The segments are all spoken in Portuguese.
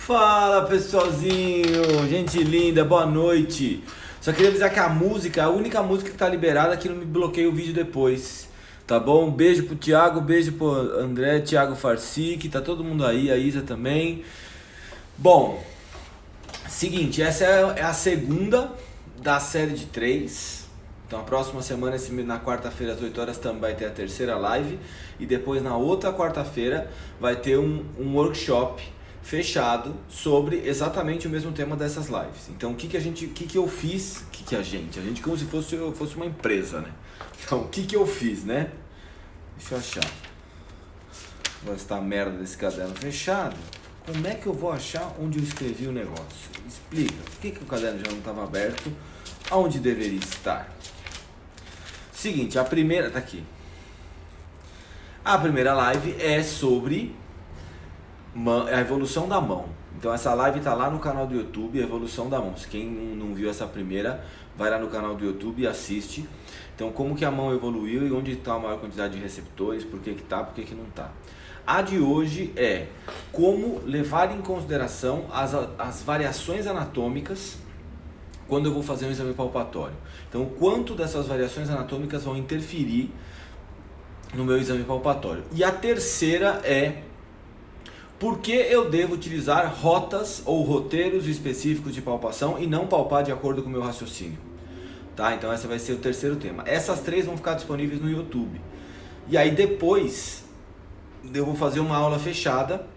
Fala pessoalzinho, gente linda, boa noite. Só queria avisar que a música, a única música que tá liberada que não me bloqueia o vídeo depois. Tá bom? Um beijo pro Thiago, beijo pro André, Thiago Farsic, tá todo mundo aí, a Isa também. Bom, seguinte, essa é a segunda da série de 3. Então a próxima semana, na quarta-feira às 8 horas, também vai ter a terceira live. E depois na outra quarta-feira vai ter um workshop fechado sobre exatamente o mesmo tema dessas lives. Então o que eu fiz, a gente como se fosse uma empresa, né? Então o que eu fiz, né? Deixa eu achar. Vou estar a merda desse caderno fechado. Como é que eu vou achar onde eu escrevi o negócio? Explica. Por que o caderno já não estava aberto? Aonde deveria estar? Seguinte, a primeira tá aqui. A primeira live é sobre a evolução da mão. Então essa live tá lá no canal do YouTube, a evolução da mão. Se quem não viu essa primeira, vai lá no canal do YouTube e assiste. Então como que a mão evoluiu e onde está a maior quantidade de receptores, por que tá, por que não tá. A de hoje é como levar em consideração as variações anatômicas quando eu vou fazer um exame palpatório. Então o quanto dessas variações anatômicas vão interferir no meu exame palpatório. E a terceira é por que eu devo utilizar rotas ou roteiros específicos de palpação e não palpar de acordo com o meu raciocínio. Tá? Então esse vai ser o terceiro tema. Essas três vão ficar disponíveis no YouTube. E aí depois eu vou fazer uma aula fechada,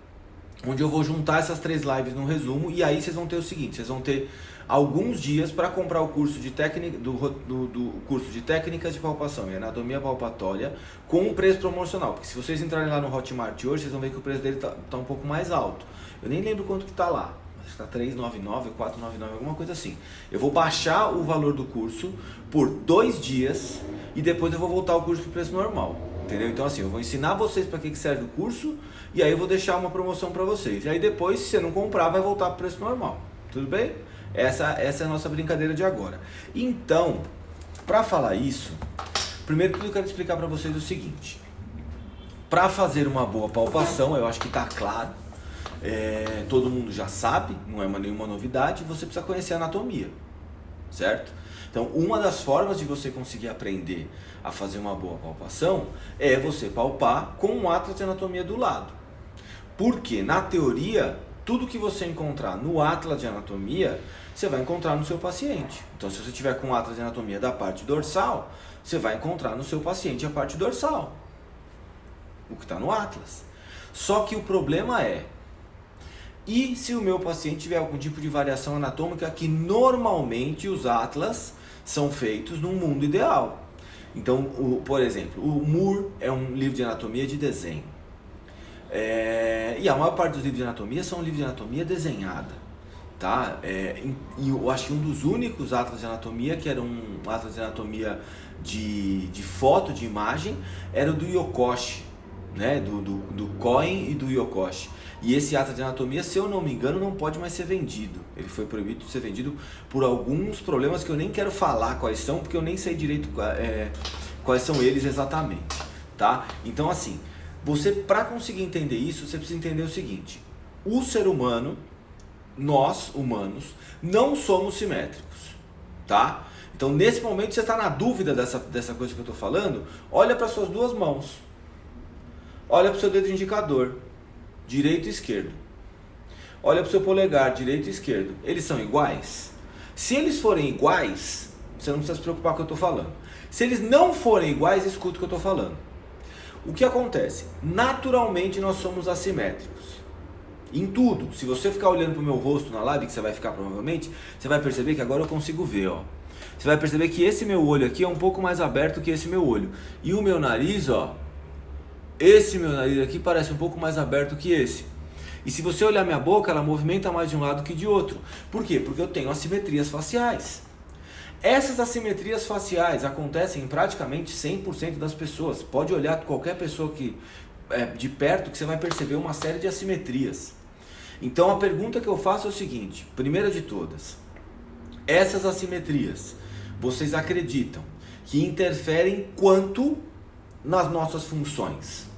onde eu vou juntar essas três lives no resumo, e aí vocês vão ter o seguinte, vocês vão ter alguns dias para comprar o curso de técnica do curso de técnicas de palpação e anatomia palpatória com um preço promocional, porque se vocês entrarem lá no Hotmart hoje, vocês vão ver que o preço dele tá um pouco mais alto. Eu nem lembro quanto que tá lá, acho que tá 399, 499, alguma coisa assim. Eu vou baixar o valor do curso por 2 dias e depois eu vou voltar o curso pro preço normal. Entendeu? Então assim, eu vou ensinar vocês para que serve o curso e aí eu vou deixar uma promoção para vocês. E aí depois, se você não comprar, vai voltar para o preço normal. Tudo bem? Essa é a nossa brincadeira de agora. Então, para falar isso, primeiro tudo eu quero explicar para vocês o seguinte. Para fazer uma boa palpação, eu acho que está claro, todo mundo já sabe, não é nenhuma novidade, você precisa conhecer a anatomia, certo? Então, uma das formas de você conseguir aprender a fazer uma boa palpação é você palpar com um atlas de anatomia do lado. Porque, na teoria, tudo que você encontrar no atlas de anatomia, você vai encontrar no seu paciente. Então, se você tiver com o atlas de anatomia da parte dorsal, você vai encontrar no seu paciente a parte dorsal, o que está no atlas. Só que o problema é, e se o meu paciente tiver algum tipo de variação anatômica que normalmente os atlas são feitos num mundo ideal? Então, por exemplo, o Moore é um livro de anatomia de desenho. E a maior parte dos livros de anatomia são livros de anatomia desenhada. Tá? E eu acho que um dos únicos atlas de anatomia, que era um atlas de anatomia de foto, de imagem, era o do Yokoshi, né? do Cohen e do Yokoshi. E esse atlas de anatomia, se eu não me engano, não pode mais ser vendido. Ele foi proibido de ser vendido por alguns problemas que eu nem quero falar quais são, porque eu nem sei direito quais são eles exatamente. Tá? Então assim, você, para conseguir entender isso, você precisa entender o seguinte. O ser humano, nós humanos, não somos simétricos. Tá? Então nesse momento você está na dúvida dessa coisa que eu estou falando, olha para suas duas mãos. Olha para o seu dedo indicador, direito e esquerdo. Olha para o seu polegar, direito e esquerdo. Eles são iguais? Se eles forem iguais, você não precisa se preocupar com o que eu estou falando. Se eles não forem iguais, escuta o que eu estou falando. O que acontece? Naturalmente nós somos assimétricos. Em tudo. Se você ficar olhando para o meu rosto na live, que você vai ficar provavelmente, você vai perceber que agora eu consigo ver, ó. Você vai perceber que esse meu olho aqui é um pouco mais aberto que esse meu olho. E o meu nariz, ó. Esse meu nariz aqui parece um pouco mais aberto que esse. E se você olhar minha boca, ela movimenta mais de um lado que de outro. Por quê? Porque eu tenho assimetrias faciais. Essas assimetrias faciais acontecem em praticamente 100% das pessoas. Pode olhar qualquer pessoa de perto que você vai perceber uma série de assimetrias. Então a pergunta que eu faço é o seguinte, primeira de todas. Essas assimetrias, vocês acreditam que interferem quanto nas nossas funções?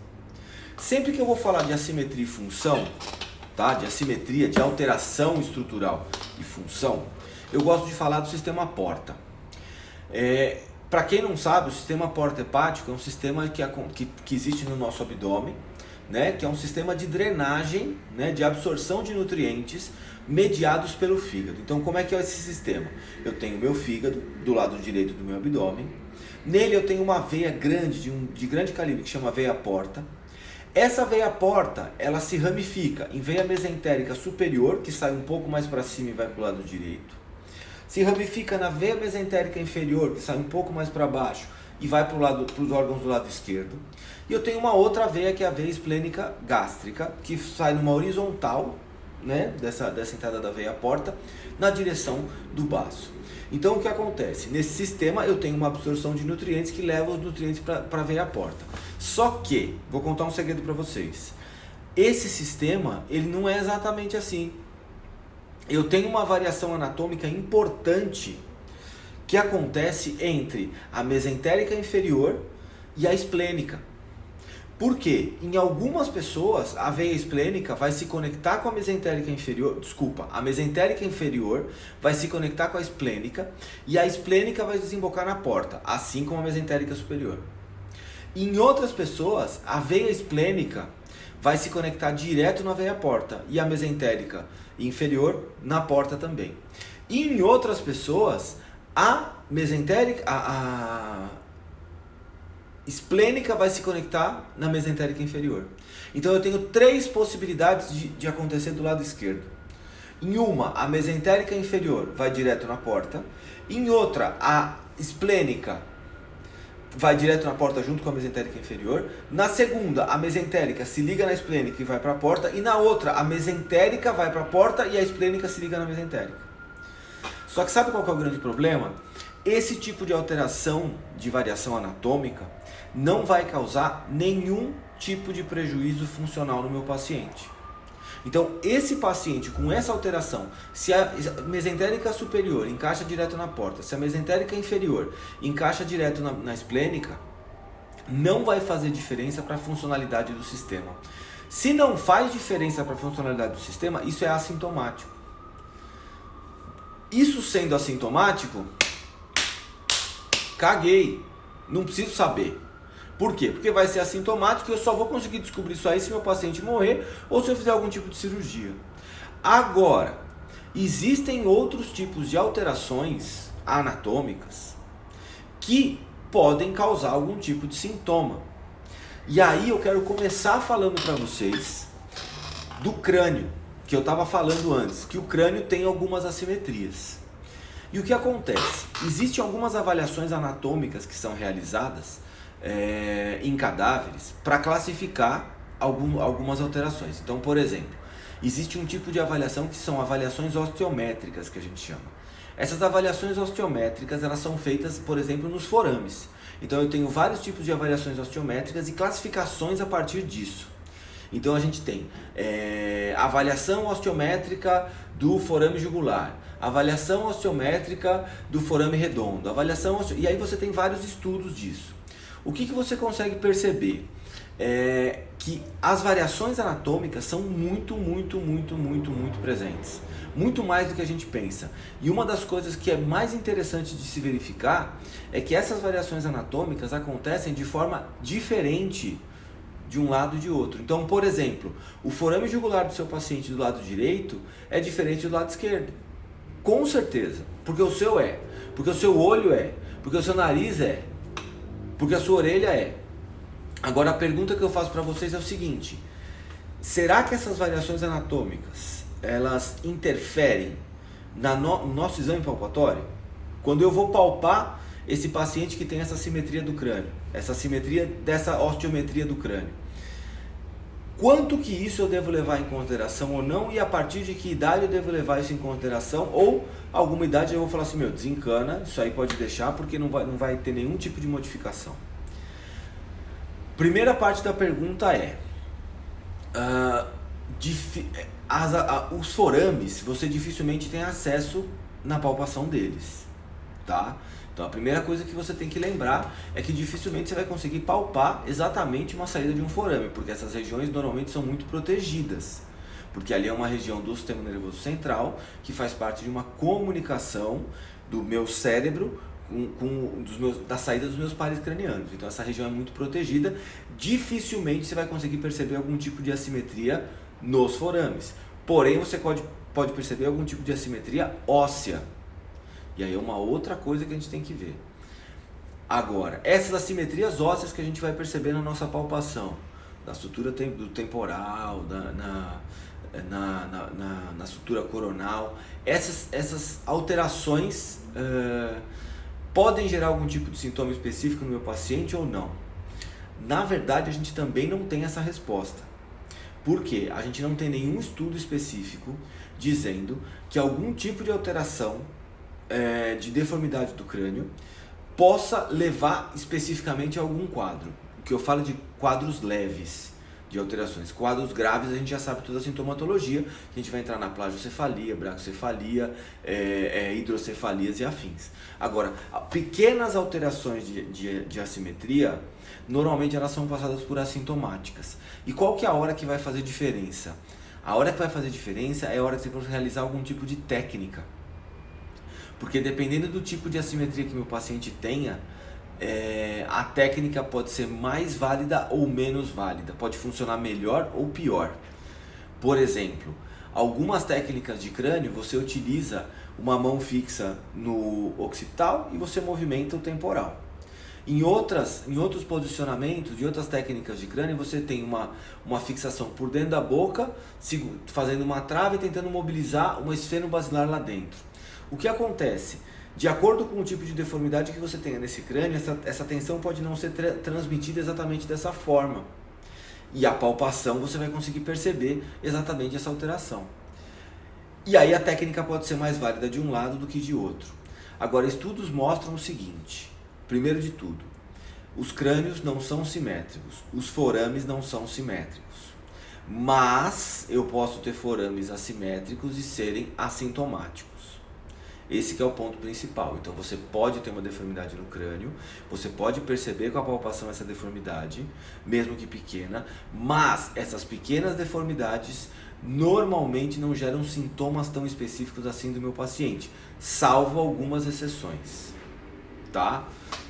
Sempre que eu vou falar de assimetria e função, tá? De assimetria, de alteração estrutural e função, eu gosto de falar do sistema porta. Para quem não sabe, o sistema porta hepático é um sistema que existe no nosso abdômen, né? Que é um sistema de drenagem, né? De absorção de nutrientes mediados pelo fígado. Então, como é que é esse sistema? Eu tenho meu fígado do lado direito do meu abdômen. Nele eu tenho uma veia grande, de grande calibre, que chama veia porta. Essa veia porta, ela se ramifica em veia mesentérica superior, que sai um pouco mais para cima e vai para o lado direito. Se ramifica na veia mesentérica inferior, que sai um pouco mais para baixo e vai para os órgãos do lado esquerdo. E eu tenho uma outra veia, que é a veia esplênica gástrica, que sai numa horizontal, né, dessa entrada da veia porta, na direção do baço. Então o que acontece? Nesse sistema eu tenho uma absorção de nutrientes que leva os nutrientes para a veia porta. Só que, vou contar um segredo para vocês, esse sistema ele não é exatamente assim. Eu tenho uma variação anatômica importante que acontece entre a mesentérica inferior e a esplênica. Por quê? Em algumas pessoas, a veia esplênica vai se conectar com a mesentérica inferior, a mesentérica inferior vai se conectar com a esplênica e a esplênica vai desembocar na porta, assim como a mesentérica superior. Em outras pessoas, a veia esplênica vai se conectar direto na veia porta e a mesentérica inferior na porta também. E em outras pessoas, a mesentérica, a esplênica vai se conectar na mesentérica inferior. Então eu tenho três possibilidades de acontecer do lado esquerdo. Em uma, a mesentérica inferior vai direto na porta. Em outra, a esplênica vai direto na porta junto com a mesentérica inferior. Na segunda, a mesentérica se liga na esplênica e vai para a porta. E na outra, a mesentérica vai para a porta e a esplênica se liga na mesentérica. Só que sabe qual que é o grande problema? Esse tipo de alteração de variação anatômica não vai causar nenhum tipo de prejuízo funcional no meu paciente. Então, esse paciente com essa alteração, se a mesentérica superior encaixa direto na porta, se a mesentérica inferior encaixa direto na esplênica, não vai fazer diferença para a funcionalidade do sistema. Se não faz diferença para a funcionalidade do sistema, isso é assintomático. Isso sendo assintomático, caguei, não preciso saber. Por quê? Porque vai ser assintomático e eu só vou conseguir descobrir isso aí se meu paciente morrer ou se eu fizer algum tipo de cirurgia. Agora, existem outros tipos de alterações anatômicas que podem causar algum tipo de sintoma. E aí eu quero começar falando para vocês do crânio, que eu estava falando antes, que o crânio tem algumas assimetrias. E o que acontece? Existem algumas avaliações anatômicas que são realizadas em cadáveres para classificar algumas alterações. Então, por exemplo, existe um tipo de avaliação que são avaliações osteométricas, que a gente chama. Essas avaliações osteométricas, elas são feitas, por exemplo, nos forames. Então eu tenho vários tipos de avaliações osteométricas e classificações a partir disso. Então a gente tem avaliação osteométrica do forame jugular, avaliação osteométrica do forame redondo, e aí você tem vários estudos disso. O que você consegue perceber? Que as variações anatômicas são muito presentes. Muito mais do que a gente pensa. E uma das coisas que é mais interessante de se verificar é que essas variações anatômicas acontecem de forma diferente de um lado e de outro. Então, por exemplo, o forame jugular do seu paciente do lado direito é diferente do lado esquerdo. Com certeza. Porque o seu é. Porque o seu olho é. Porque o seu nariz é. Porque a sua orelha é. Agora a pergunta que eu faço para vocês é o seguinte: será que essas variações anatômicas elas interferem no nosso exame palpatório? Quando eu vou palpar esse paciente que tem essa simetria do crânio, essa simetria dessa osteometria do crânio, quanto que isso eu devo levar em consideração ou não, e a partir de que idade eu devo levar isso em consideração, ou alguma idade eu vou falar assim, desencana, isso aí pode deixar porque não vai ter nenhum tipo de modificação. Primeira parte da pergunta é, os forames, você dificilmente tem acesso na palpação deles, tá? Então a primeira coisa que você tem que lembrar é que dificilmente você vai conseguir palpar exatamente uma saída de um forame, porque essas regiões normalmente são muito protegidas. porque ali é uma região do sistema nervoso central que faz parte de uma comunicação do meu cérebro da saída dos meus pares cranianos. Então essa região é muito protegida, dificilmente você vai conseguir perceber algum tipo de assimetria nos forames, porém você pode perceber algum tipo de assimetria óssea, e aí é uma outra coisa que a gente tem que ver. Agora, essas assimetrias ósseas que a gente vai perceber na nossa palpação, da sutura do temporal, na sutura coronal, essas alterações podem gerar algum tipo de sintoma específico no meu paciente ou não? Na verdade, a gente também não tem essa resposta. Por quê? A gente não tem nenhum estudo específico dizendo que algum tipo de alteração de deformidade do crânio possa levar especificamente a algum quadro. O que eu falo de quadros leves de alterações. Quadros graves a gente já sabe toda a sintomatologia, que a gente vai entrar na plagiocefalia, braquicefalia, hidrocefalias e afins. Agora, pequenas alterações de assimetria, normalmente elas são passadas por assintomáticas. E qual que é a hora que vai fazer diferença? A hora que vai fazer diferença é a hora que você for realizar algum tipo de técnica. Porque dependendo do tipo de assimetria que meu paciente tenha, a técnica pode ser mais válida ou menos válida, pode funcionar melhor ou pior. Por exemplo, algumas técnicas de crânio você utiliza uma mão fixa no occipital e você movimenta o temporal. Em outros posicionamentos, de outras técnicas de crânio, você tem uma fixação por dentro da boca, fazendo uma trava e tentando mobilizar uma esfenobasilar lá dentro. O que acontece? De acordo com o tipo de deformidade que você tenha nesse crânio, essa tensão pode não ser transmitida exatamente dessa forma. E a palpação você vai conseguir perceber exatamente essa alteração. E aí a técnica pode ser mais válida de um lado do que de outro. Agora, estudos mostram o seguinte: primeiro de tudo, os crânios não são simétricos, os forames não são simétricos. Mas eu posso ter forames assimétricos e serem assintomáticos. Esse que é o ponto principal. Então você pode ter uma deformidade no crânio, você pode perceber com a palpação essa deformidade, mesmo que pequena, mas essas pequenas deformidades normalmente não geram sintomas tão específicos assim do meu paciente, salvo algumas exceções, tá?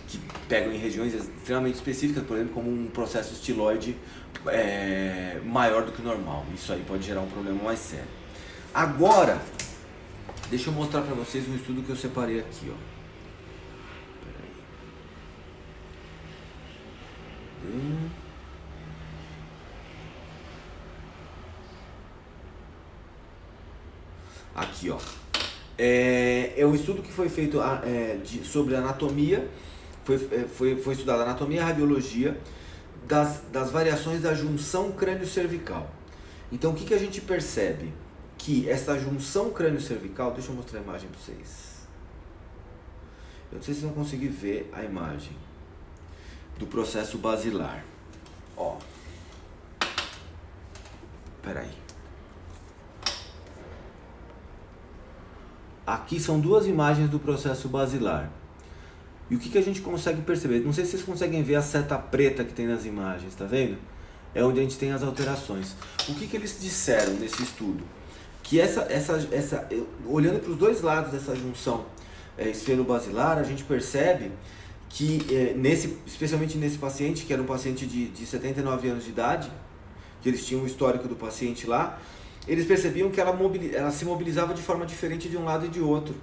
Que pegam em regiões extremamente específicas, por exemplo, como um processo estiloide maior do que o normal. Isso aí pode gerar um problema mais sério. Agora, deixa eu mostrar para vocês um estudo que eu separei aqui, ó. Aqui, ó. É um estudo que foi feito sobre anatomia, foi estudada a anatomia e a radiologia das variações da junção crânio-cervical. Então, o que a gente percebe? Que essa junção crânio-cervical, deixa eu mostrar a imagem para vocês. Eu não sei se vocês vão conseguir ver a imagem do processo basilar. Ó. Espera aí. Aqui são duas imagens do processo basilar. E o que a gente consegue perceber? Não sei se vocês conseguem ver a seta preta que tem nas imagens, tá vendo? É onde a gente tem as alterações. O que eles disseram nesse estudo? Que olhando para os dois lados dessa junção esfenobasilar, a gente percebe que, especialmente nesse paciente, que era um paciente de 79 anos de idade, que eles tinham o histórico do paciente lá, eles percebiam que ela se mobilizava de forma diferente de um lado e de outro.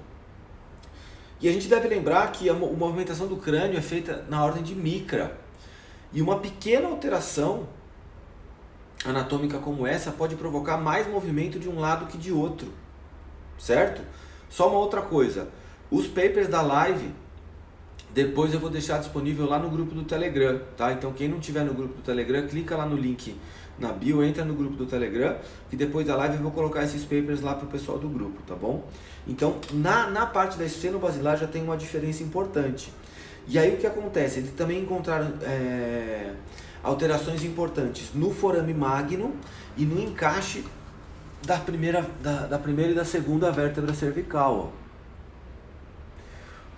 E a gente deve lembrar que a movimentação do crânio é feita na ordem de micra. E uma pequena alteração anatômica como essa pode provocar mais movimento de um lado que de outro, certo? Só uma outra coisa, os papers da live, depois eu vou deixar disponível lá no grupo do Telegram, tá? Então quem não tiver no grupo do Telegram, clica lá no link na bio, entra no grupo do Telegram, que depois da live eu vou colocar esses papers lá pro pessoal do grupo, tá bom? Então, na parte da esfenobasilar já tem uma diferença importante. E aí o que acontece? Eles também encontraram alterações importantes no forame magno e no encaixe da primeira e da segunda vértebra cervical, ó,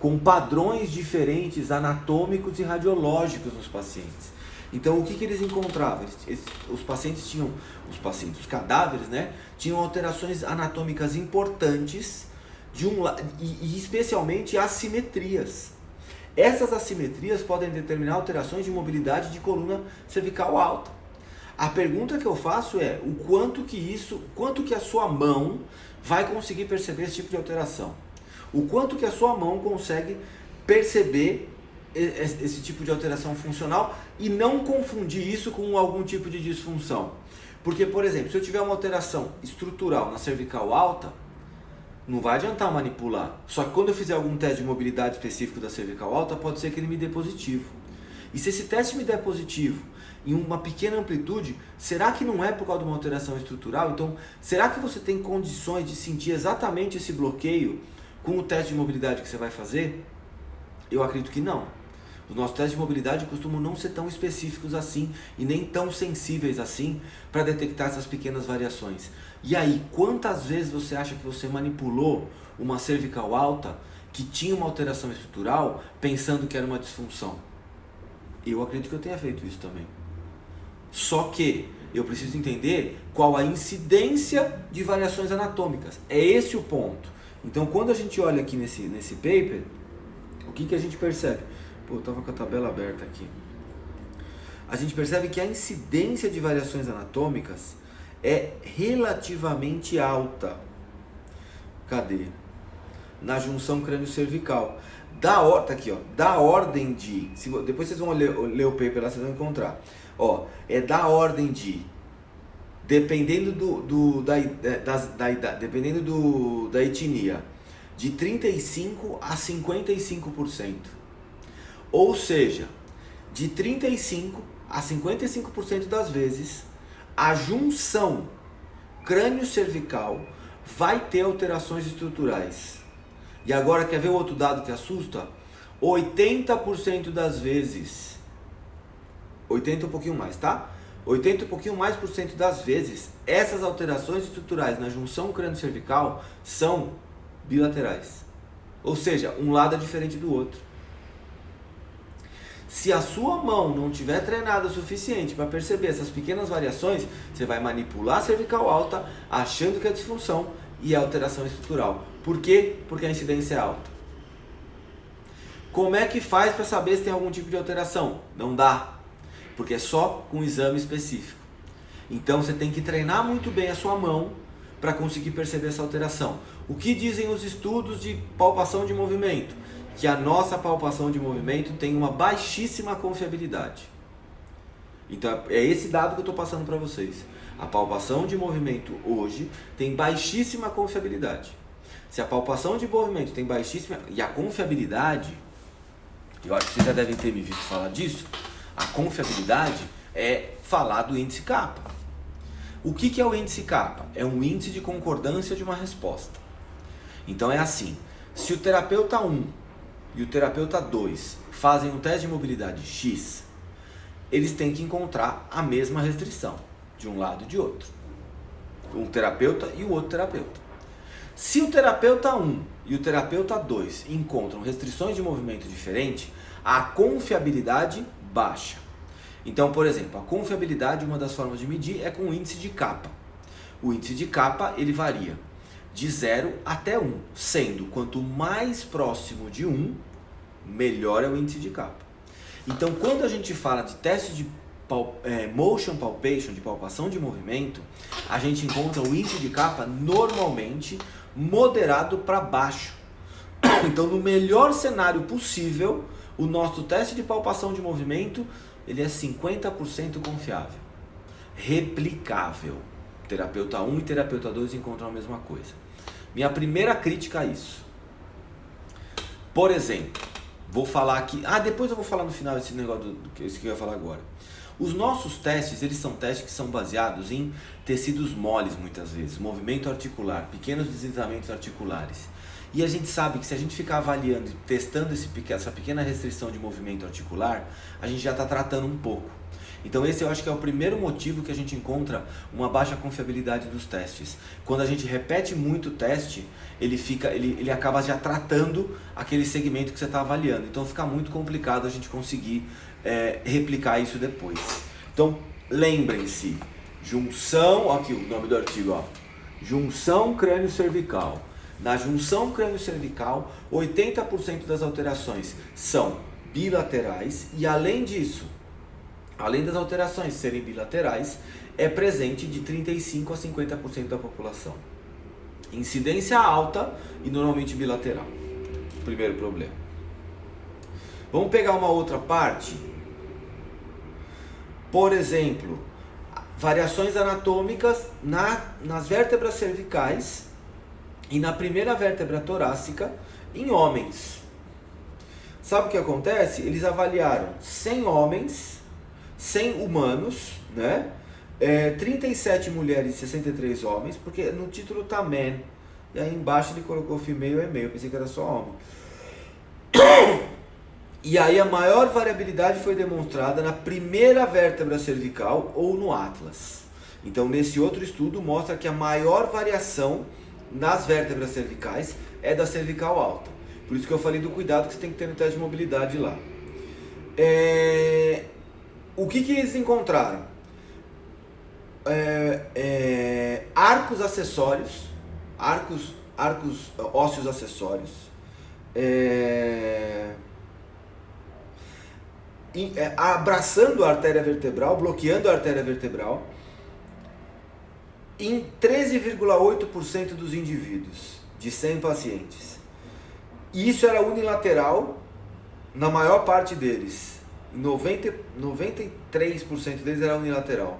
com padrões diferentes anatômicos e radiológicos nos pacientes. Então o que eles encontravam? Os cadáveres, né, tinham alterações anatômicas importantes e especialmente assimetrias. Essas assimetrias podem determinar alterações de mobilidade de coluna cervical alta. A pergunta que eu faço é o quanto que a sua mão vai conseguir perceber esse tipo de alteração. O quanto que a sua mão consegue perceber esse tipo de alteração funcional e não confundir isso com algum tipo de disfunção. Porque, por exemplo, se eu tiver uma alteração estrutural na cervical alta, não vai adiantar manipular. Só que quando eu fizer algum teste de mobilidade específico da cervical alta, pode ser que ele me dê positivo. E se esse teste me der positivo em uma pequena amplitude, será que não é por causa de uma alteração estrutural? Então, será que você tem condições de sentir exatamente esse bloqueio com o teste de mobilidade que você vai fazer? Eu acredito que não. Os nossos testes de mobilidade costumam não ser tão específicos assim e nem tão sensíveis assim para detectar essas pequenas variações. E aí, quantas vezes você acha que você manipulou uma cervical alta que tinha uma alteração estrutural pensando que era uma disfunção? Eu acredito que eu tenha feito isso também. Só que eu preciso entender qual a incidência de variações anatômicas. É esse o ponto. Então, quando a gente olha aqui nesse paper, o que a gente percebe? Pô, eu tava com a tabela aberta aqui. A gente percebe que a incidência de variações anatômicas é relativamente alta. Cadê? Na junção crânio-cervical. Tá aqui, ó. Da ordem de... depois vocês vão ler o paper lá, vocês vão encontrar. Ó, é da ordem de... Dependendo da etnia, de 35% a 55%. Ou seja, de 35% a 55% das vezes, a junção crânio-cervical vai ter alterações estruturais. E agora, quer ver o outro dado que assusta? 80% das vezes, 80 um pouquinho mais, tá? 80 um pouquinho mais por cento das vezes, essas alterações estruturais na junção crânio-cervical são bilaterais. Ou seja, um lado é diferente do outro. Se a sua mão não tiver treinada o suficiente para perceber essas pequenas variações, você vai manipular a cervical alta achando que é disfunção e é alteração estrutural. Por quê? Porque a incidência é alta. Como é que faz para saber se tem algum tipo de alteração? Não dá, porque é só com um exame específico. Então você tem que treinar muito bem a sua mão para conseguir perceber essa alteração. O que dizem os estudos de palpação de movimento? Que a nossa palpação de movimento tem uma baixíssima confiabilidade. Então é esse dado que eu estou passando para vocês. A palpação de movimento hoje tem baixíssima confiabilidade. Se a palpação de movimento tem baixíssima... E a confiabilidade, eu acho que vocês já devem ter me visto falar disso, a confiabilidade é falar do índice kappa. O que é o índice kappa? É um índice de concordância de uma resposta. Então é assim, se o terapeuta 1 e o terapeuta 2 fazem um teste de mobilidade X, eles têm que encontrar a mesma restrição, de um lado e de outro. Um terapeuta e o outro terapeuta. Se o terapeuta 1 e o terapeuta 2 encontram restrições de movimento diferentes, a confiabilidade baixa. Então, por exemplo, a confiabilidade, uma das formas de medir é com o índice de kappa. O índice de kappa, ele varia de 0 até 1, sendo quanto mais próximo de 1, melhor é o índice de kappa. Então, quando a gente fala de teste de motion palpation, de palpação de movimento, a gente encontra o índice de kappa normalmente moderado para baixo. Então, no melhor cenário possível, o nosso teste de palpação de movimento, ele é 50% confiável, replicável. Terapeuta 1 e terapeuta 2 encontram a mesma coisa. Minha primeira crítica a isso. Por exemplo, vou falar aqui... depois eu vou falar no final esse negócio que eu ia falar agora. Os nossos testes, eles são testes que são baseados em tecidos moles muitas vezes, movimento articular, pequenos deslizamentos articulares. E a gente sabe que se a gente ficar avaliando e testando essa pequena restrição de movimento articular, a gente já está tratando um pouco. Então esse eu acho que é o primeiro motivo que a gente encontra uma baixa confiabilidade dos testes. Quando a gente repete muito o teste, ele acaba já tratando aquele segmento que você está avaliando. Então fica muito complicado a gente conseguir replicar isso depois. Então lembrem-se, junção, aqui o nome do artigo, ó, junção crânio-cervical. Na junção crânio-cervical, 80% das alterações são bilaterais e além disso, além das alterações serem bilaterais, é presente de 35% a 50% da população. Incidência alta e normalmente bilateral. Primeiro problema. Vamos pegar uma outra parte. Por exemplo, variações anatômicas nas vértebras cervicais e na primeira vértebra torácica em homens. Sabe o que acontece? Eles avaliaram 100 homens, 100 humanos, né? 37 mulheres e 63 homens, porque no título tá man, e aí embaixo ele colocou female e male, eu pensei que era só homem. E aí a maior variabilidade foi demonstrada na primeira vértebra cervical ou no atlas. Então nesse outro estudo mostra que a maior variação nas vértebras cervicais é da cervical alta. Por isso que eu falei do cuidado que você tem que ter no teste de mobilidade lá. O que eles encontraram? Arcos acessórios, arcos ósseos acessórios, abraçando a artéria vertebral, bloqueando a artéria vertebral, em 13,8% dos indivíduos, de 100 pacientes. E isso era unilateral na maior parte deles. 93% deles era unilateral.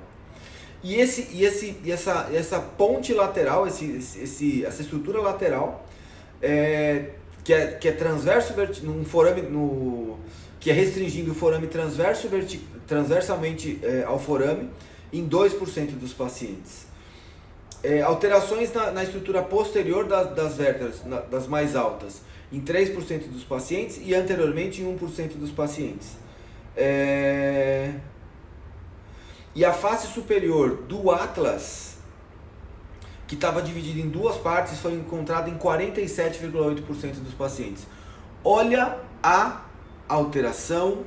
E essa ponte lateral, essa estrutura lateral, que é transverso, num forame, que é restringindo o forame transversalmente ao forame, em 2% dos pacientes. Alterações na estrutura posterior das vértebras, das mais altas, em 3% dos pacientes e anteriormente em 1% dos pacientes. E a face superior do atlas, que estava dividida em duas partes, foi encontrada em 47,8% dos pacientes. Olha a alteração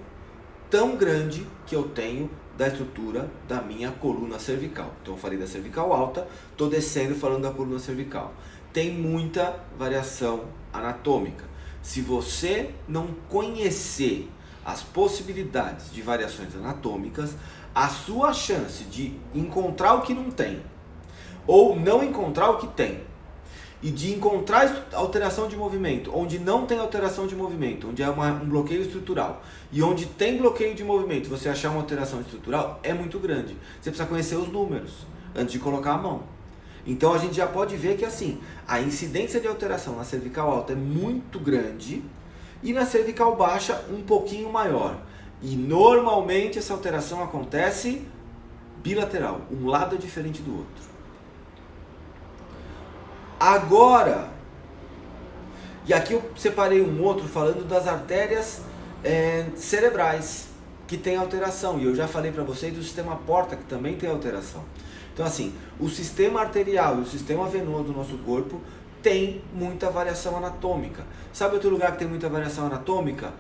tão grande que eu tenho da estrutura da minha coluna cervical. Então eu falei da cervical alta, estou descendo falando da coluna cervical. Tem muita variação anatômica. Se você não conhecer as possibilidades de variações anatômicas, a sua chance de encontrar o que não tem, ou não encontrar o que tem, e de encontrar alteração de movimento, onde não tem alteração de movimento, onde é um bloqueio estrutural, e onde tem bloqueio de movimento, você achar uma alteração estrutural, é muito grande. Você precisa conhecer os números antes de colocar a mão. Então a gente já pode ver que assim, a incidência de alteração na cervical alta é muito grande, e na cervical baixa um pouquinho maior. E normalmente essa alteração acontece bilateral, um lado é diferente do outro. Agora, e aqui eu separei um outro falando das artérias cerebrais que tem alteração, e eu já falei para vocês do sistema porta que também tem alteração. Então assim, o sistema arterial e o sistema venoso do nosso corpo tem muita variação anatômica. Sabe outro lugar que tem muita variação anatômica?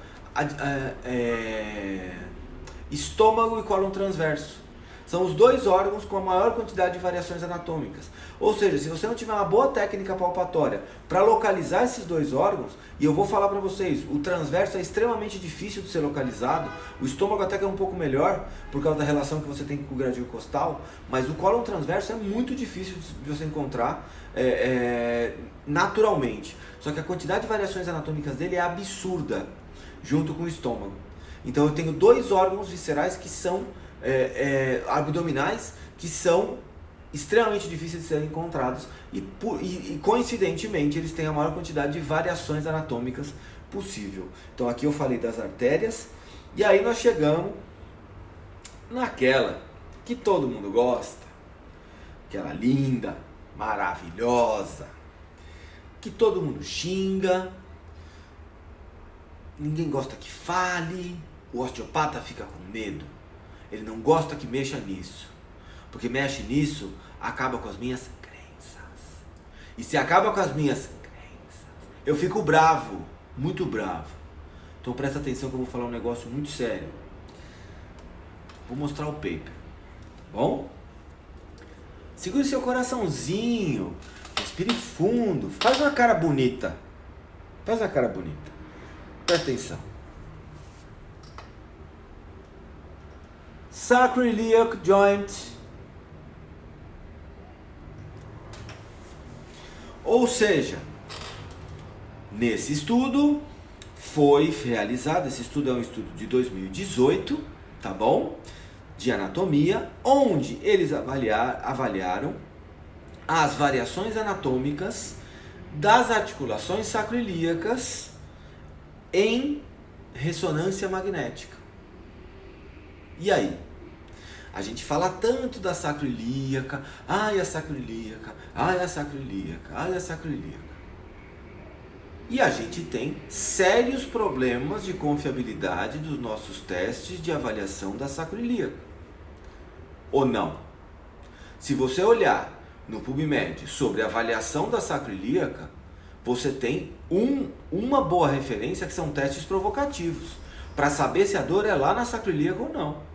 Estômago e cólon transverso. São os dois órgãos com a maior quantidade de variações anatômicas. Ou seja, se você não tiver uma boa técnica palpatória para localizar esses dois órgãos, e eu vou falar para vocês, o transverso é extremamente difícil de ser localizado, o estômago até que é um pouco melhor, por causa da relação que você tem com o gradil costal, mas o cólon transverso é muito difícil de você encontrar naturalmente. Só que a quantidade de variações anatômicas dele é absurda, junto com o estômago. Então eu tenho dois órgãos viscerais que são abdominais, que são extremamente difíceis de serem encontrados e coincidentemente eles têm a maior quantidade de variações anatômicas possível. Então aqui eu falei das artérias e aí nós chegamos naquela que todo mundo gosta, aquela linda, maravilhosa, que todo mundo xinga, ninguém gosta que fale, o osteopata fica com medo. Ele não gosta que mexa nisso. Porque mexe nisso, acaba com as minhas crenças. E se acaba com as minhas crenças, eu fico bravo, muito bravo. Então presta atenção que eu vou falar um negócio muito sério. Vou mostrar o paper, bom? Segure seu coraçãozinho, respire fundo, faz uma cara bonita. Faz uma cara bonita. Presta atenção. Sacroiliac joint. Ou seja, nesse estudo foi realizado, esse estudo é um estudo de 2018, tá bom? De anatomia, onde eles avaliaram as variações anatômicas das articulações sacroiliacas em ressonância magnética. E aí? A gente fala tanto da sacroiliaca, ai a sacroiliaca, ai a sacroiliaca, ai a sacroiliaca. E a gente tem sérios problemas de confiabilidade dos nossos testes de avaliação da sacroiliaca. Ou não? Se você olhar no PubMed sobre a avaliação da sacroiliaca, você tem uma boa referência que são testes provocativos, para saber se a dor é lá na sacroiliaca ou não.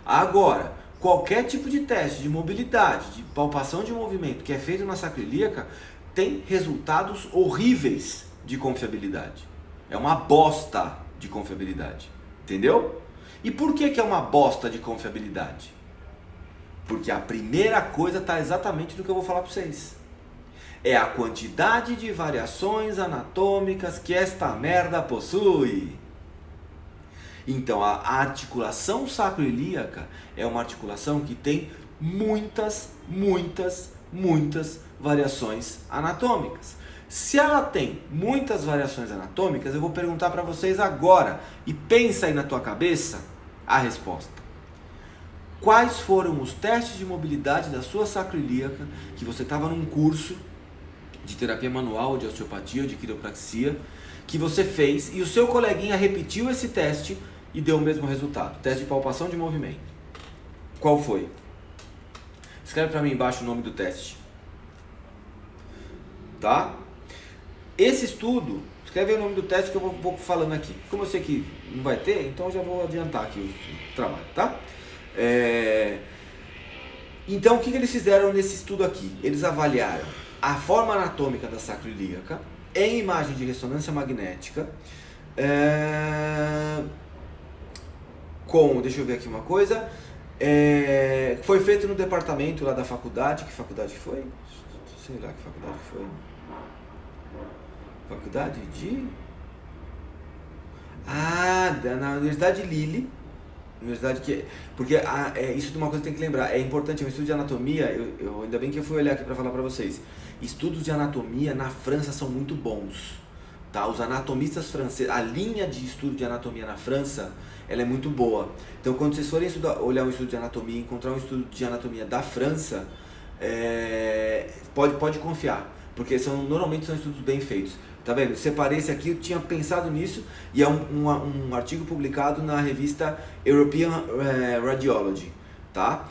Agora, qualquer tipo de teste de mobilidade, de palpação de movimento que é feito na sacroiliaca, tem resultados horríveis de confiabilidade. É uma bosta de confiabilidade. Entendeu? E por que é uma bosta de confiabilidade? Porque a primeira coisa está exatamente no que eu vou falar para vocês. É a quantidade de variações anatômicas que esta merda possui. Então, a articulação sacroiliaca é uma articulação que tem muitas variações anatômicas. Se ela tem muitas variações anatômicas, eu vou perguntar para vocês agora, e pensa aí na tua cabeça a resposta. Quais foram os testes de mobilidade da sua sacroiliaca que você estava num curso de terapia manual, de osteopatia ou de quiropraxia, que você fez e o seu coleguinha repetiu esse teste e deu o mesmo resultado? Teste de palpação de movimento. Qual foi? Escreve para mim embaixo o nome do teste. Tá? Esse estudo, escreve o nome do teste que eu vou falando aqui. Como eu sei que não vai ter, então eu já vou adiantar aqui o trabalho, tá? Então, o que eles fizeram nesse estudo aqui? Eles avaliaram a forma anatômica da sacroiliaca em imagem de ressonância magnética, deixa eu ver aqui uma coisa, foi feito no departamento lá da faculdade. Que faculdade foi? Sei lá que faculdade foi. Faculdade de... na Universidade de Lille. Universidade que... Porque isso de uma coisa que tem que lembrar, é importante, é um estudo de anatomia, eu ainda bem que eu fui olhar aqui para falar para vocês. Estudos de anatomia na França são muito bons, tá? Os anatomistas franceses, a linha de estudo de anatomia na França, ela é muito boa. Então quando vocês forem olhar um estudo de anatomia, encontrar um estudo de anatomia da França, pode confiar, porque normalmente são estudos bem feitos. Tá vendo? Separei esse aqui, eu tinha pensado nisso, e é um artigo publicado na revista European Radiology, tá?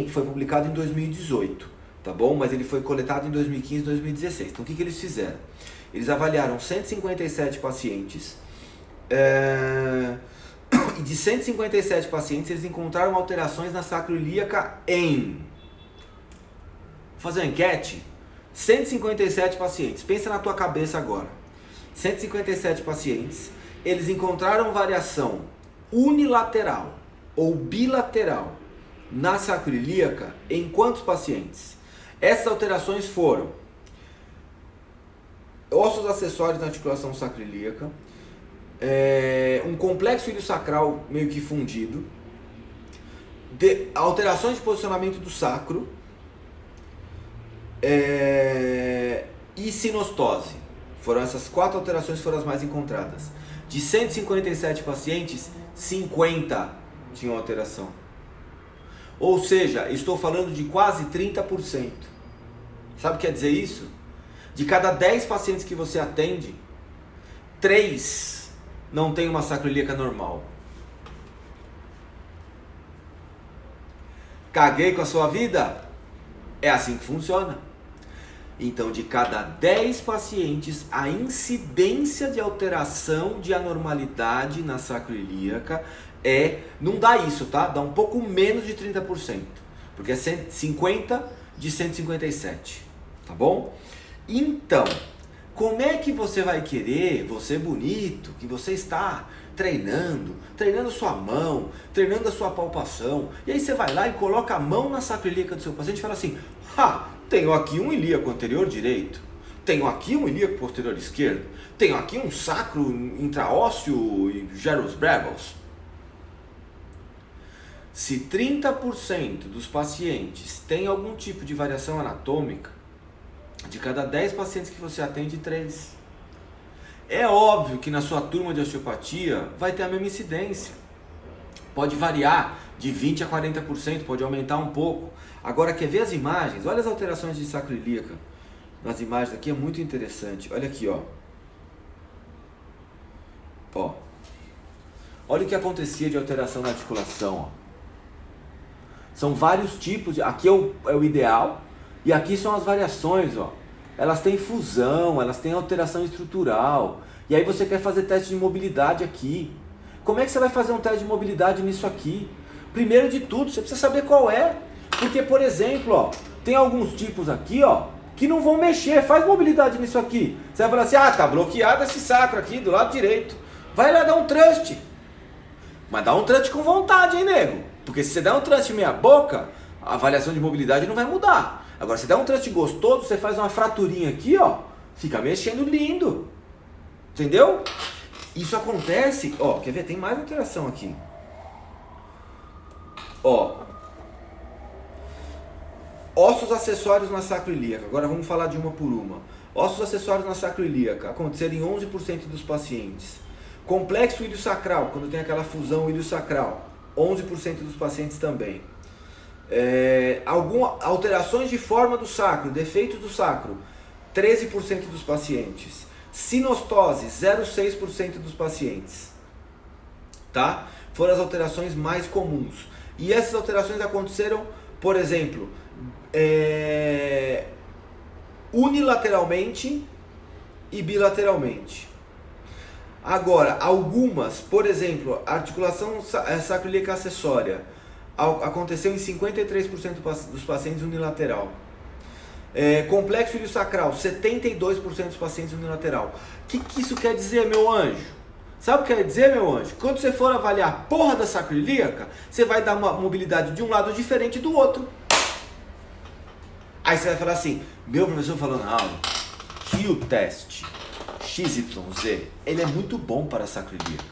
Foi publicado em 2018, tá bom? Mas ele foi coletado em 2015 e 2016. Então o que eles fizeram? Eles avaliaram 157 pacientes, e de 157 pacientes eles encontraram alterações na sacroiliaca em... Vou fazer uma enquete. 157 pacientes, pensa na tua cabeça agora. 157 pacientes, eles encontraram variação unilateral ou bilateral na sacroiliaca em quantos pacientes? Essas alterações foram ossos acessórios na articulação sacroiliaca, um complexo iliosacral meio que fundido, alterações de posicionamento do sacro, e sinostose. Foram essas 4 alterações que foram as mais encontradas. De 157 pacientes, 50 tinham alteração. Ou seja, estou falando de quase 30%. Sabe o que quer dizer isso? De cada 10 pacientes que você atende, 3 não tem uma sacroiliaca normal. Caguei com a sua vida? É assim que funciona. Então, de cada 10 pacientes, a incidência de alteração de anormalidade na sacroiliaca não dá isso, tá? Dá um pouco menos de 30%, porque é 50 de 157, tá bom? Então, como é que você vai querer, você bonito, que você está treinando sua mão, treinando a sua palpação, e aí você vai lá e coloca a mão na sacroiliaca do seu paciente e fala assim, tenho aqui um ilíaco anterior direito, tenho aqui um ilíaco posterior esquerdo, tenho aqui um sacro intraósseo e gyrus brevis. Se 30% dos pacientes têm algum tipo de variação anatômica, de cada 10 pacientes que você atende, 3. É óbvio que na sua turma de osteopatia vai ter a mesma incidência. Pode variar de 20% a 40%, pode aumentar um pouco. Agora, quer ver as imagens? Olha as alterações de sacroiliaca. Nas imagens aqui é muito interessante. Olha aqui, ó. Olha o que acontecia de alteração na articulação, ó. São vários tipos. Aqui é o ideal e aqui são as variações, ó. Elas têm fusão, elas têm alteração estrutural. E aí você quer fazer teste de mobilidade aqui. Como é que você vai fazer um teste de mobilidade nisso aqui? Primeiro de tudo, você precisa saber qual é. Porque, por exemplo, ó, tem alguns tipos aqui, ó, que não vão mexer. Faz mobilidade nisso aqui. Você vai falar assim, tá bloqueado esse sacro aqui do lado direito. Vai lá dar um trust. Mas dá um trust com vontade, hein, nego? Porque se você der um trust meia boca, a avaliação de mobilidade não vai mudar. Agora, se der um trust gostoso, você faz uma fraturinha aqui, ó, fica mexendo lindo. Entendeu? Isso acontece, ó, quer ver? Tem mais alteração aqui. Ó, ossos acessórios na sacroiliaca. Agora vamos falar de uma por uma. Ossos acessórios na sacroiliaca aconteceram em 11% dos pacientes. Complexo ilio-sacral, quando tem aquela fusão ilio-sacral, 11% dos pacientes também. Alterações de forma do sacro, defeitos do sacro, 13% dos pacientes. Sinostose, 0,6% dos pacientes. Tá? Foram as alterações mais comuns. E essas alterações aconteceram, por exemplo, unilateralmente e bilateralmente. Agora, algumas, por exemplo, a articulação sacroiliaca acessória aconteceu em 53% dos pacientes unilateral. Complexo ilio-sacral, 72% dos pacientes unilateral. O que isso quer dizer, meu anjo? Sabe o que quer dizer, meu anjo? Quando você for avaliar a porra da sacroiliaca, você vai dar uma mobilidade de um lado diferente do outro. Aí você vai falar assim, meu professor falou na aula que o teste XYZ, ele é muito bom para a sacroiliaca.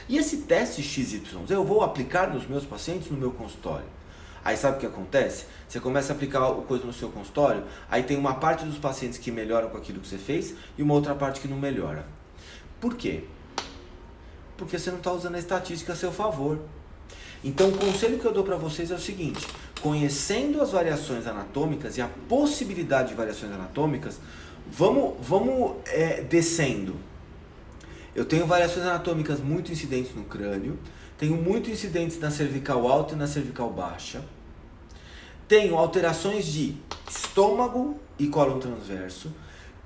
E esse teste XYZ eu vou aplicar nos meus pacientes no meu consultório. Aí sabe o que acontece? Você começa a aplicar a coisa no seu consultório, aí tem uma parte dos pacientes que melhoram com aquilo que você fez e uma outra parte que não melhora. Por quê? Porque você não está usando a estatística a seu favor. Então o conselho que eu dou para vocês é o seguinte, conhecendo as variações anatômicas e a possibilidade de variações anatômicas, vamos descendo. Eu tenho variações anatômicas muito incidentes no crânio, tenho muito incidentes na cervical alta e na cervical baixa, tenho alterações de estômago e cólon transverso,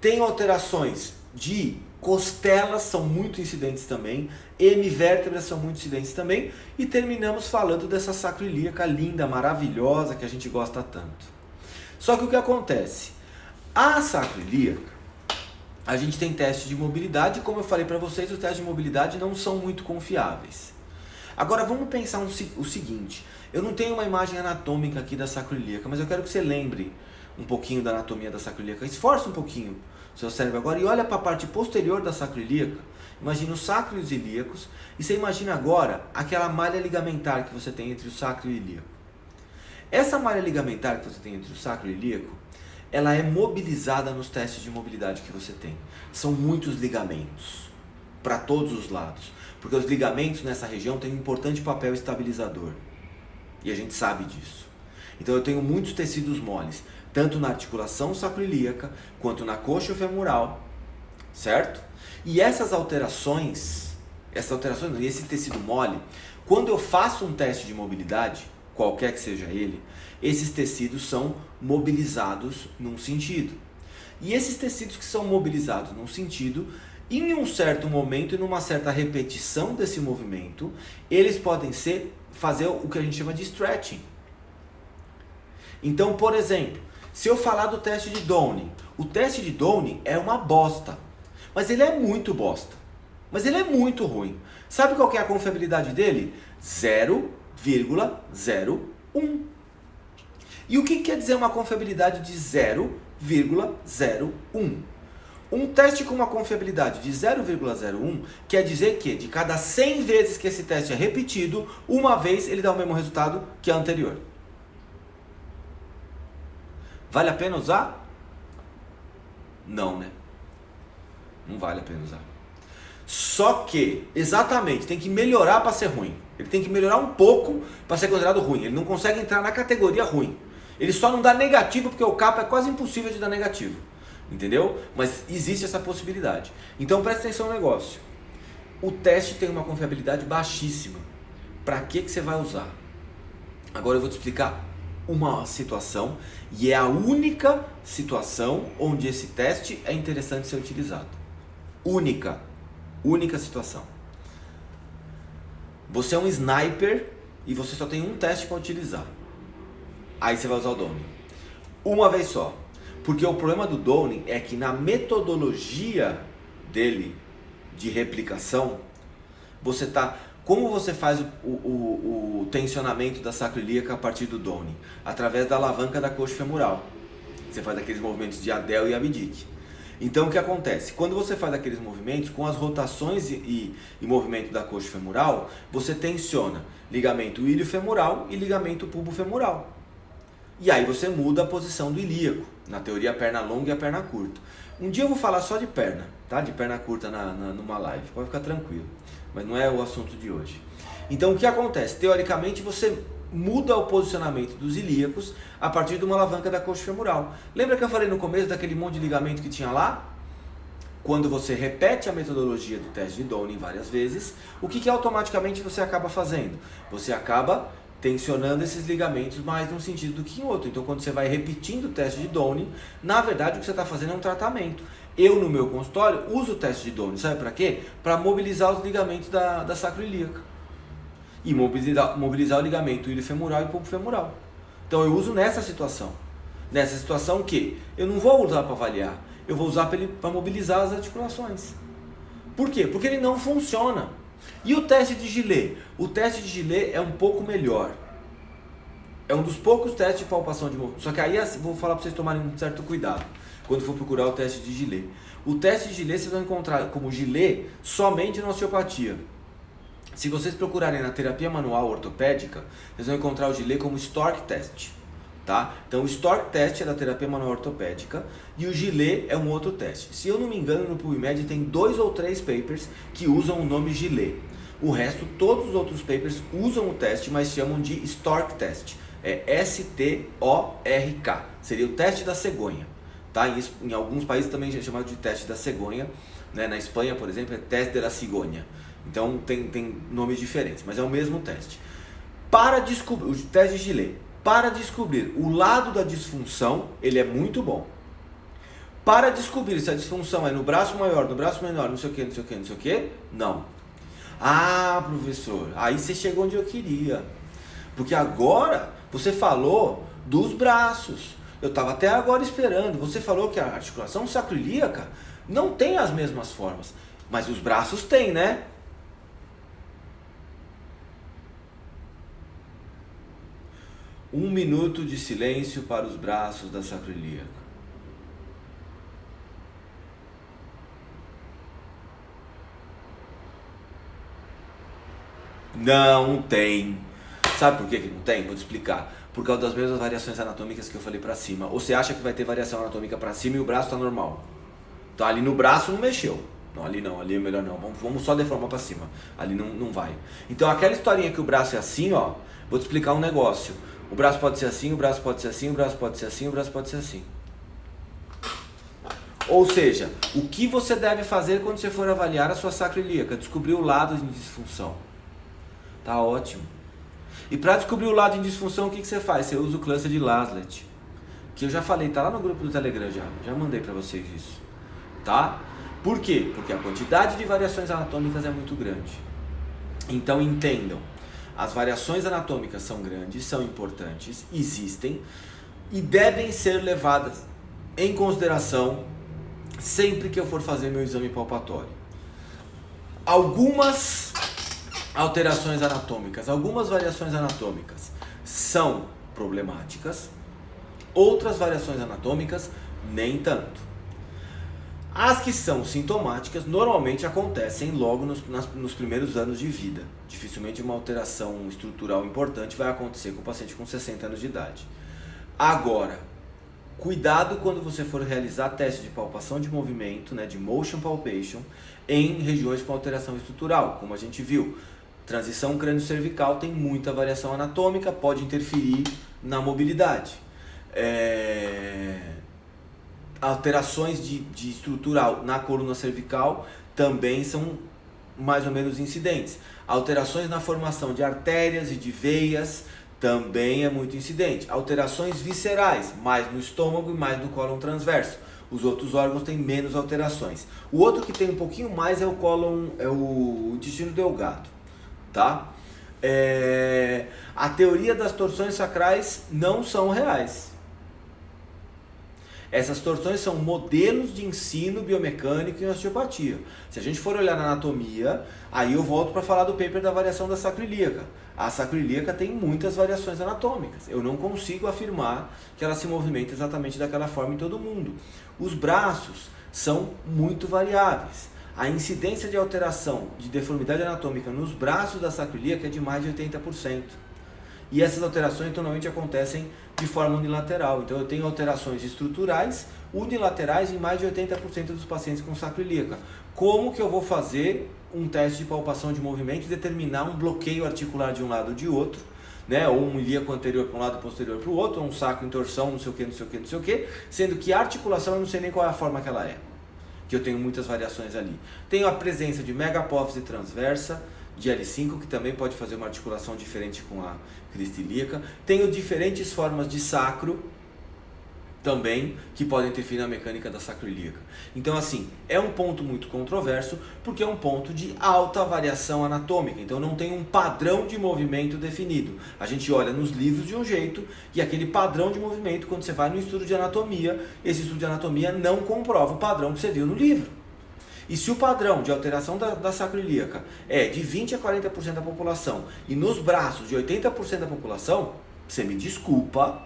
tenho alterações de costelas, são muito incidentes também, hemivértebras são muito incidentes também, e terminamos falando dessa sacroiliaca linda, maravilhosa, que a gente gosta tanto. Só que o que acontece? A sacroiliaca, a gente tem teste de mobilidade, e como eu falei para vocês, os testes de mobilidade não são muito confiáveis. Agora vamos pensar o seguinte, eu não tenho uma imagem anatômica aqui da sacroiliaca, mas eu quero que você lembre um pouquinho da anatomia da sacroiliaca, esforça um pouquinho o seu cérebro agora e olha para a parte posterior da sacroiliaca, imagina o sacro e os ilíacos, e você imagina agora aquela malha ligamentar que você tem entre o sacro e o ilíaco. Essa malha ligamentar que você tem entre o sacro e o ilíaco, ela é mobilizada nos testes de mobilidade que você tem. São muitos ligamentos, para todos os lados, porque os ligamentos nessa região têm um importante papel estabilizador, e a gente sabe disso. Então eu tenho muitos tecidos moles, tanto na articulação sacroiliaca, quanto na coxa femoral, certo? E essas alterações e esse tecido mole, quando eu faço um teste de mobilidade, qualquer que seja ele, esses tecidos são mobilizados num sentido. E esses tecidos que são mobilizados num sentido, em um certo momento e numa certa repetição desse movimento, eles podem fazer o que a gente chama de stretching. Então, por exemplo, se eu falar do teste de Downing, o teste de Downing é uma bosta, mas ele é muito bosta, mas ele é muito ruim. Sabe qual que é a confiabilidade dele? 0,01. E o que quer dizer uma confiabilidade de 0,01? Um teste com uma confiabilidade de 0,01 quer dizer que de cada 100 vezes que esse teste é repetido, uma vez ele dá o mesmo resultado que a anterior. Vale a pena usar? Não, né? Não vale a pena usar. Só que, exatamente, tem que melhorar para ser ruim. Ele tem que melhorar um pouco para ser considerado ruim. Ele não consegue entrar na categoria ruim. Ele só não dá negativo porque o capa é quase impossível de dar negativo. Entendeu? Mas existe essa possibilidade. Então presta atenção no negócio. O teste tem uma confiabilidade baixíssima. Para que você vai usar? Agora eu vou te explicar uma situação, e é a única situação onde esse teste é interessante ser utilizado. Única situação. Você é um sniper e você só tem um teste para utilizar. Aí você vai usar o Downing. Uma vez só. Porque o problema do Downing é que na metodologia dele de replicação, como você faz o tensionamento da sacroiliaca a partir do Downing? Através da alavanca da coxa femoral. Você faz aqueles movimentos de Adel e Abdic. Então o que acontece? Quando você faz aqueles movimentos, com as rotações e movimento da coxa femoral, você tensiona ligamento ilio-femoral e ligamento pubo-femoral. E aí você muda a posição do ilíaco, na teoria a perna longa e a perna curta. Um dia eu vou falar só de perna, tá? De perna curta numa live, pode ficar tranquilo, mas não é o assunto de hoje. Então o que acontece? Teoricamente você muda o posicionamento dos ilíacos a partir de uma alavanca da coxa femoral. Lembra que eu falei no começo daquele monte de ligamento que tinha lá? Quando você repete a metodologia do teste de Downing várias vezes, o que automaticamente você acaba fazendo? Você acaba tensionando esses ligamentos mais num sentido do que em outro. Então quando você vai repetindo o teste de Downing, na verdade o que você está fazendo é um tratamento. Eu no meu consultório uso o teste de Downing, sabe para quê? Para mobilizar os ligamentos da sacroiliaca. E mobilizar o ligamento ilio-femoral e pubo-femoral. Então eu uso nessa situação. Nessa situação o quê? Eu não vou usar para avaliar, eu vou usar para mobilizar as articulações. Por quê? Porque ele não funciona. E o teste de Gillet? O teste de Gillet é um pouco melhor. É um dos poucos testes de palpação de movimento. Só que aí vou falar para vocês tomarem um certo cuidado quando for procurar o teste de Gillet. O teste de Gillet vocês vão encontrar como Gillet somente na osteopatia. Se vocês procurarem na terapia manual ortopédica, vocês vão encontrar o Gillet como Stork Test. Tá? Então o Stork Test é da terapia manual ortopédica e o Gillet é um outro teste. Se eu não me engano, no PubMed tem 2 ou 3 papers que usam o nome Gillet. O resto, todos os outros papers usam o teste, mas chamam de Stork Test. É S-T-O-R-K. Seria o teste da cegonha. Tá? Em alguns países também é chamado de teste da cegonha. Né? Na Espanha, por exemplo, é teste da cigonha. Então tem nomes diferentes, mas é o mesmo teste. Para descobrir o teste de Gillet, para descobrir o lado da disfunção, ele é muito bom. Para descobrir se a disfunção é no braço maior, no braço menor, não sei o que, não sei o que, não sei o que, não. Ah, professor, aí você chegou onde eu queria. Porque agora você falou dos braços. Eu estava até agora esperando. Você falou que a articulação sacroiliaca não tem as mesmas formas, mas os braços têm, né? Um minuto de silêncio para os braços da sacroiliaca. Não tem. Sabe por que não tem? Vou te explicar. Por causa das mesmas variações anatômicas que eu falei pra cima. Ou você acha que vai ter variação anatômica pra cima e o braço tá normal? Então ali no braço não mexeu. Não, ali é melhor não. Vamos só deformar pra cima. Ali não vai. Então aquela historinha que o braço é assim, ó. Vou te explicar um negócio. O braço pode ser assim, o braço pode ser assim, o braço pode ser assim, o braço pode ser assim. Ou seja, o que você deve fazer quando você for avaliar a sua sacroiliaca? Descobrir o lado de disfunção. Tá ótimo. E para descobrir o lado em disfunção, o que você faz? Você usa o cluster de Laslett, que eu já falei, tá lá no grupo do Telegram já mandei para vocês isso, tá? Por quê? Porque a quantidade de variações anatômicas é muito grande. Então entendam, as variações anatômicas são grandes, são importantes, existem e devem ser levadas em consideração sempre que eu for fazer meu exame palpatório. Algumas alterações anatômicas, algumas variações anatômicas são problemáticas, outras variações anatômicas nem tanto. As que são sintomáticas normalmente acontecem logo nos primeiros anos de vida. Dificilmente uma alteração estrutural importante vai acontecer com o paciente com 60 anos de idade. Agora, cuidado quando você for realizar teste de palpação de movimento, né, de motion palpation, em regiões com alteração estrutural, como a gente viu. Transição crânio-cervical tem muita variação anatômica, pode interferir na mobilidade. Alterações de estrutural na coluna cervical também são mais ou menos incidentes. Alterações na formação de artérias e de veias também é muito incidente. Alterações viscerais, mais no estômago e mais no cólon transverso. Os outros órgãos têm menos alterações. O outro que tem um pouquinho mais é o intestino delgado, tá? A teoria das torções sacrais não são reais. Essas torções são modelos de ensino biomecânico em osteopatia. Se a gente for olhar na anatomia, aí eu volto para falar do paper da variação da sacroiliaca. A sacroiliaca tem muitas variações anatômicas. Eu não consigo afirmar que ela se movimenta exatamente daquela forma em todo mundo. Os braços são muito variáveis. A incidência de alteração de deformidade anatômica nos braços da sacroiliaca é de mais de 80%. E essas alterações normalmente acontecem de forma unilateral. Então eu tenho alterações estruturais unilaterais em mais de 80% dos pacientes com sacroiliaca. Como que eu vou fazer um teste de palpação de movimento e determinar um bloqueio articular de um lado ou de outro, né? Ou um ilíaco anterior para um lado e posterior para o outro, ou um sacro em torção, não sei o que, não sei o que, não sei o que, sendo que a articulação eu não sei nem qual é a forma que ela é, que eu tenho muitas variações ali. Tenho a presença de megapófise transversa, de L5, que também pode fazer uma articulação diferente com a crista ilíaca. Tenho diferentes formas de sacro também, que podem interferir na mecânica da sacroiliaca. Então assim, é um ponto muito controverso, porque é um ponto de alta variação anatômica. Então não tem um padrão de movimento definido. A gente olha nos livros de um jeito, e aquele padrão de movimento, quando você vai no estudo de anatomia, esse estudo de anatomia não comprova o padrão que você viu no livro. E se o padrão de alteração da sacroiliaca é de 20 a 40% da população e nos braços de 80% da população, você me desculpa,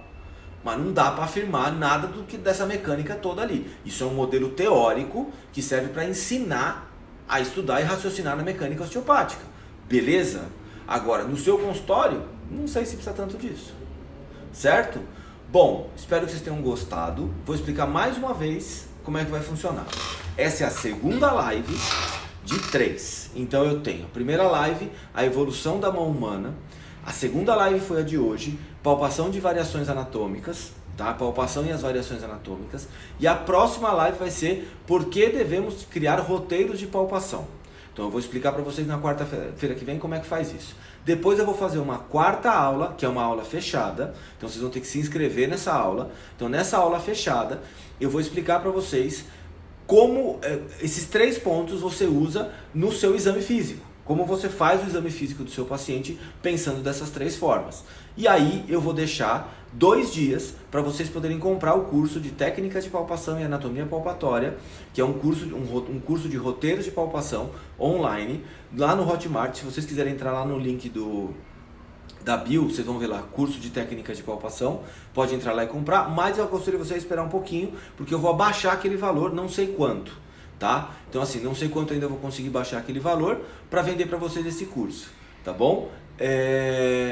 mas não dá para afirmar nada dessa mecânica toda ali. Isso é um modelo teórico que serve para ensinar a estudar e raciocinar na mecânica osteopática. Beleza? Agora, no seu consultório, não sei se precisa tanto disso. Certo? Bom, espero que vocês tenham gostado. Vou explicar mais uma vez como é que vai funcionar. Essa é a segunda live de 3. Então eu tenho a primeira live, a evolução da mão humana. A segunda live foi a de hoje, palpação de variações anatômicas, tá? Palpação e as variações anatômicas. E a próxima live vai ser por que devemos criar roteiros de palpação. Então eu vou explicar para vocês na quarta-feira que vem como é que faz isso. Depois eu vou fazer uma quarta aula, que é uma aula fechada. Então vocês vão ter que se inscrever nessa aula. Então nessa aula fechada eu vou explicar para vocês como esses 3 pontos você usa no seu exame físico. Como você faz o exame físico do seu paciente pensando dessas 3 formas. E aí eu vou deixar 2 dias para vocês poderem comprar o curso de técnicas de palpação e anatomia palpatória, que é um curso de roteiros de palpação online, lá no Hotmart. Se vocês quiserem entrar lá no link da bio, vocês vão ver lá, curso de técnicas de palpação, pode entrar lá e comprar, mas eu aconselho você a esperar um pouquinho, porque eu vou abaixar aquele valor, não sei quanto, tá? Então assim, não sei quanto ainda eu vou conseguir baixar aquele valor para vender para vocês esse curso, tá bom?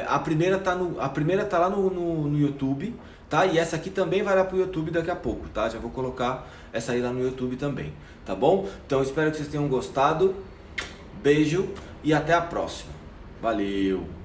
A primeira tá lá no YouTube, tá? E essa aqui também vai lá pro YouTube daqui a pouco, tá? Já vou colocar essa aí lá no YouTube também, tá bom? Então espero que vocês tenham gostado, beijo e até a próxima, valeu!